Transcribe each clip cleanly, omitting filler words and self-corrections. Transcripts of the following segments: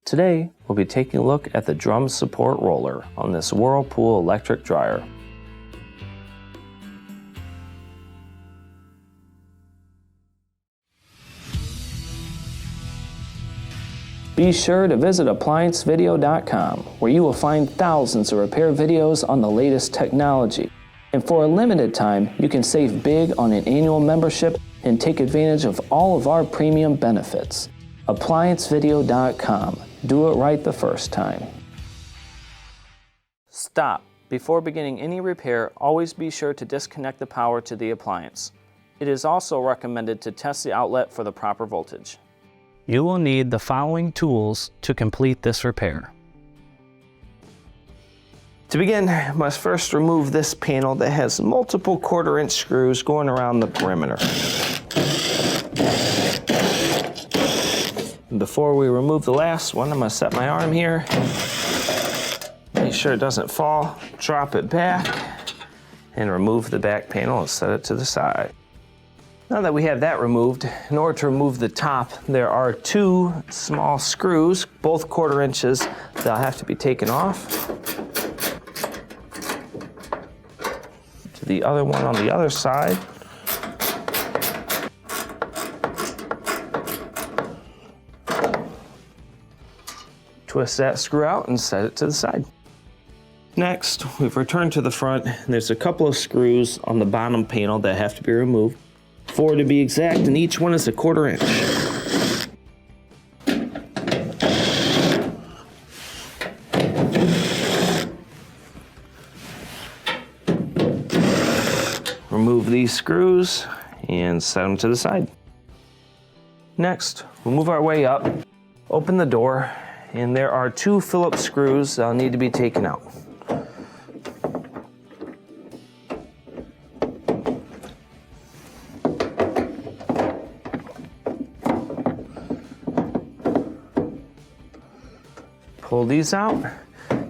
Today, we'll be taking a look at the drum support roller on this Whirlpool electric dryer. Be sure to visit ApplianceVideo.com, where you will find thousands of repair videos on the latest technology. And for a limited time, you can save big on an annual membership and take advantage of all of our premium benefits. ApplianceVideo.com. Do it right the first time. Stop. Before beginning any repair, always be sure to disconnect the power to the appliance. It is also recommended to test the outlet for the proper voltage. You will need the following tools to complete this repair. To begin, I must first remove this panel that has multiple 1/4-inch screws going around the perimeter. Before we remove the last one, I'm going to set my arm here, make sure it doesn't fall, drop it back, and remove the back panel and set it to the side. Now that we have that removed, in order to remove the top, there are 2 small screws, both 1/4 inches, that'll have to be taken off. To the other one on the other side. Twist that screw out and set it to the side. Next, we've returned to the front, and there's a couple of screws on the bottom panel that have to be removed. 4 to be exact, and each one is a 1/4 inch. Remove these screws and set them to the side. Next, we'll move our way up, open the door, and there are 2 Phillips screws that'll need to be taken out. Pull these out,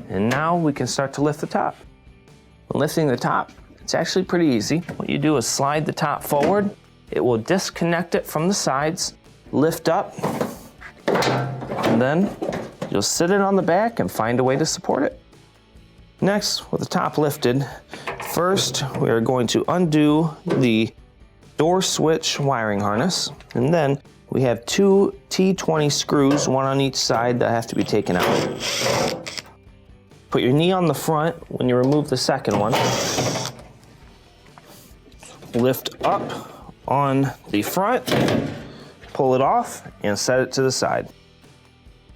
and now we can start to lift the top. When lifting the top, it's actually pretty easy. What you do is slide the top forward, it will disconnect it from the sides, lift up, and then you'll sit it on the back and find a way to support it. Next, with the top lifted, first we are going to undo the door switch wiring harness, and then we have 2 T20 screws, 1 on each side, that have to be taken out. Put your knee on the front when you remove the second one. Lift up on the front, pull it off, and set it to the side.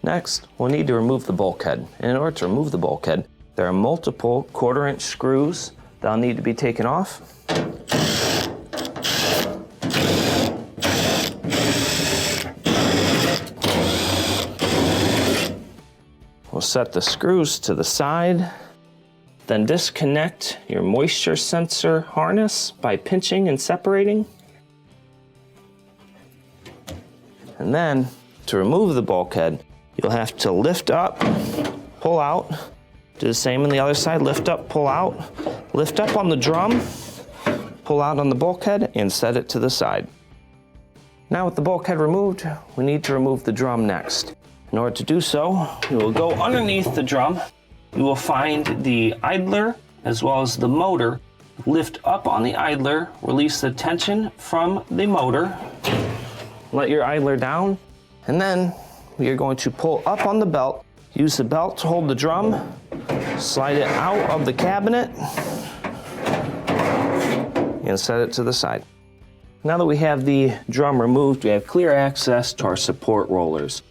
Next, we'll need to remove the bulkhead. And in order to remove the bulkhead, there are multiple 1/4 inch screws that'll need to be taken off. We'll set the screws to the side, then disconnect your moisture sensor harness by pinching and separating. And then, to remove the bulkhead, you'll have to lift up, pull out, do the same on the other side, lift up, pull out, lift up on the drum, pull out on the bulkhead, and set it to the side. Now with the bulkhead removed, we need to remove the drum next. In order to do so, we will go underneath the drum. You will find the idler as well as the motor. Lift up on the idler, release the tension from the motor, let your idler down, and then we are going to pull up on the belt, use the belt to hold the drum, slide it out of the cabinet, and set it to the side. Now that we have the drum removed, we have clear access to our support rollers.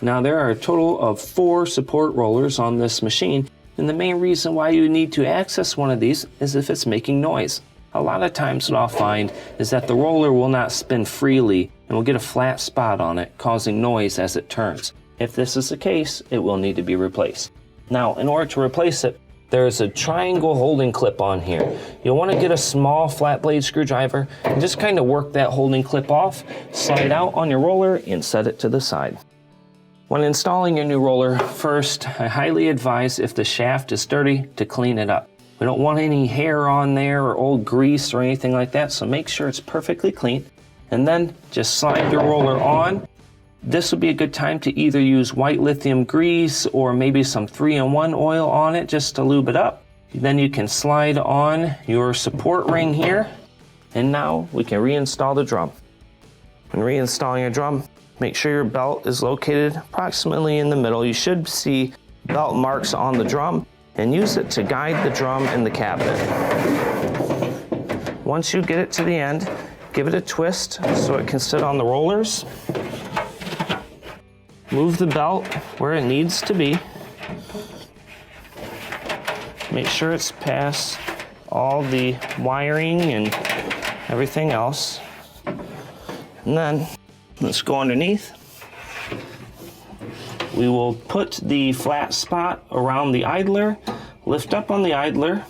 Now there are a total of 4 support rollers on this machine, and the main reason why you need to access one of these is if it's making noise. A lot of times what I'll find is that the roller will not spin freely and will get a flat spot on it, causing noise as it turns. If this is the case, it will need to be replaced. Now, in order to replace it, there is a triangle holding clip on here. You'll want to get a small flat blade screwdriver and just kind of work that holding clip off, slide out on your roller, and set it to the side. When installing your new roller, first, I highly advise if the shaft is dirty to clean it up. We don't want any hair on there or old grease or anything like that, so make sure it's perfectly clean. And then just slide your roller on This would be a good time to either use white lithium grease or maybe some 3-in-1 oil on it just to lube it up. Then you can slide on your support ring here, and now we can reinstall the drum. When reinstalling your drum, make sure your belt is located approximately in the middle. You should see belt marks on the drum, and use it to guide the drum in the cabinet. Once you get it to the end, give it a twist so it can sit on the rollers. Move the belt where it needs to be. Make sure it's past all the wiring and everything else. And then let's go underneath. We will put the flat spot around the idler, lift up on the idler,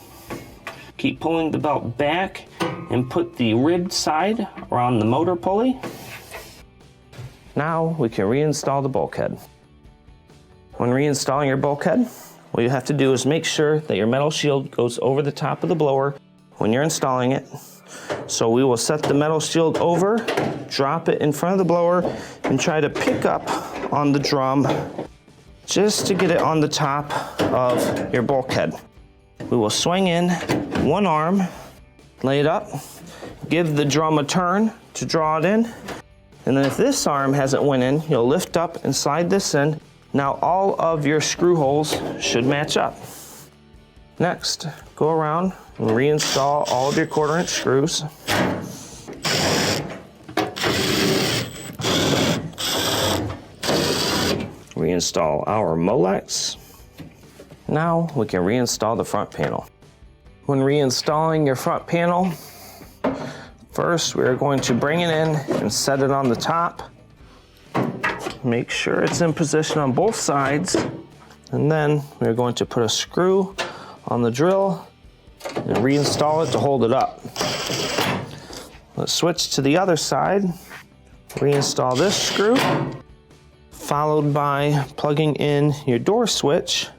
keep pulling the belt back, and put the ribbed side around the motor pulley. Now we can reinstall the bulkhead. When reinstalling your bulkhead, what you have to do is make sure that your metal shield goes over the top of the blower when you're installing it. So we will set the metal shield over, drop it in front of the blower, and try to pick up on the drum just to get it on the top of your bulkhead. We will swing in one arm, lay it up, give the drum a turn to draw it in, and then if this arm hasn't went in, you'll lift up and slide this in. Now all of your screw holes should match up. Next, go around and reinstall all of your 1/4" screws. Reinstall our Molex. Now we can reinstall the front panel. When reinstalling your front panel, first we are going to bring it in and set it on the top. Make sure it's in position on both sides, and then we're going to put a screw on the drill and reinstall it to hold it up. Let's switch to the other side. Reinstall this screw, followed by plugging in your door switch.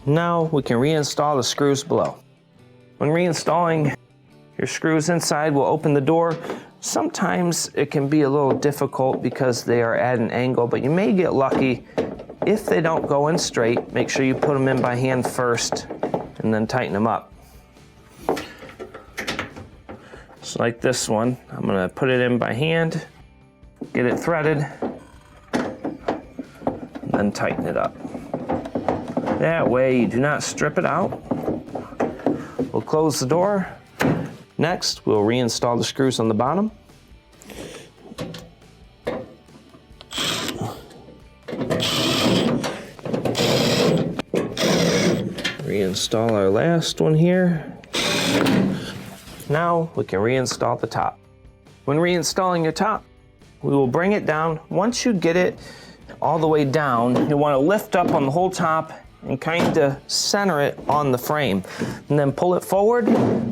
Now we can reinstall the screws below. When reinstalling your screws inside, will open the door. Sometimes it can be a little difficult because they are at an angle, but you may get lucky. If they don't go in straight, make sure you put them in by hand first and then tighten them up. So like this one, I'm gonna put it in by hand, get it threaded, and then tighten it up. That way you do not strip it out. We'll close the door. Next, we'll reinstall the screws on the bottom. Reinstall our last one here. Now we can reinstall the top. When reinstalling your top, we will bring it down. Once you get it all the way down, you want to lift up on the whole top and kind of center it on the frame. And then pull it forward,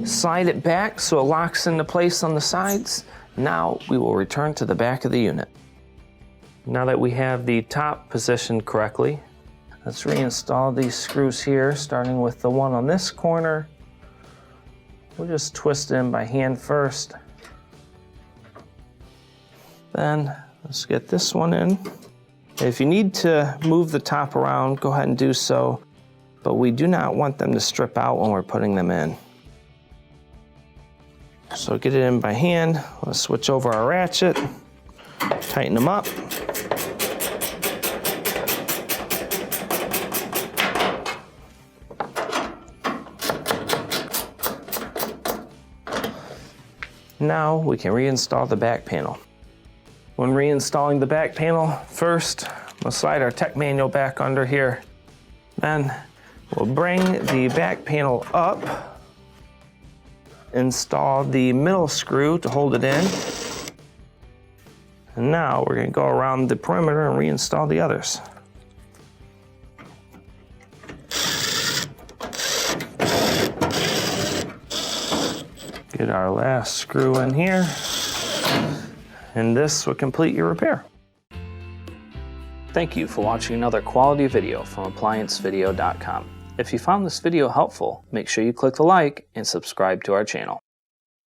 slide it back so it locks into place on the sides. Now we will return to the back of the unit. Now that we have the top positioned correctly, let's reinstall these screws here, starting with the one on this corner. We'll just twist it in by hand first. Then let's get this one in. If you need to move the top around, go ahead and do so, but we do not want them to strip out when we're putting them in. So get it in by hand. Let's switch over our ratchet, tighten them up. Now we can reinstall the back panel. When reinstalling the back panel, first we'll slide our tech manual back under here. Then we'll bring the back panel up, install the middle screw to hold it in. And now we're going to go around the perimeter and reinstall the others. Get our last screw in here. And this will complete your repair. Thank you for watching another quality video from ApplianceVideo.com. If you found this video helpful, make sure you click the like and subscribe to our channel.